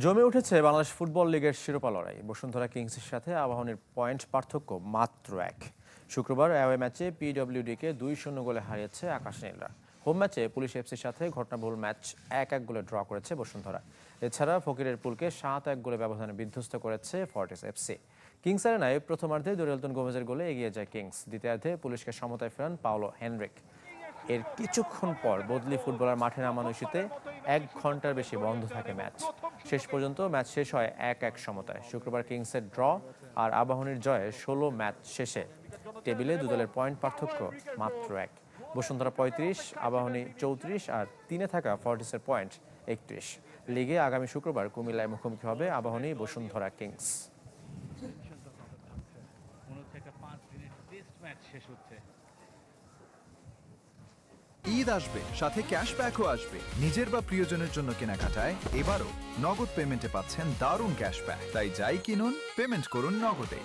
জমে উঠেছে বাংলাদেশ ফুটবল লিগের শিরোপা লড়াই। বসুন্ধরা কিংসের সাথে আবাহনীর পয়েন্ট পার্থক্য মাত্র 1। শুক্রবার অ্যাওয়ে ম্যাচে পিডব্লিউডিকে 2-0 গোলে হারিয়েছে আকাশ নীলরা। হোম ম্যাচে পুলিশ এফসির সাথে ঘটনাবহুল ম্যাচ 1-1 গোলে ড্র করেছে বসুন্ধরা। এছাড়া ফকিরের পুলকে 7-1 গোলে ব্যবধানে বিধ্বস্ত করেছে ফর্টিস এফসি। কিংস আরেনায় প্রথমার্ধে দোরেলতন গোমেজের গোলে এগিয়ে যায় কিংস। দ্বিতীয়ার্ধে পুলিশকে সমতায় ফেরান পাওলো হেনরিক। এর কিছুক্ষণ পর বদলি ফুটবলার মাঠে নামানো ইস্যুতে 1 ঘন্টার বেশি বন্ধ থাকে ম্যাচ। শেষ পর্যন্ত ম্যাচ শেষ হয় 1-1 সমতায়। শুক্রবার কিংসের ড্র আর আবাহনীর জয়ে 16 ম্যাচ শেষে টেবিলে দুদলের পয়েন্ট পার্থক্য মাত্র 1। বসুন্ধরা 35, আবাহনী 34 আর 3-এ থাকা ফর্টিসের পয়েন্ট 31। লিগে আগামী শুক্রবার কুমিল্লায় মুখোমুখি হবে আবাহনী বসুন্ধরা কিংস। ঈদ আসবে, সাথে ক্যাশব্যাকও আসবে। নিজের বা প্রিয়জনের জন্য কেনাকাটায় এবারও নগদ পেমেন্টে পাচ্ছেন দারুণ ক্যাশব্যাক। তাই যাই কিনুন, পেমেন্ট করুন নগদে।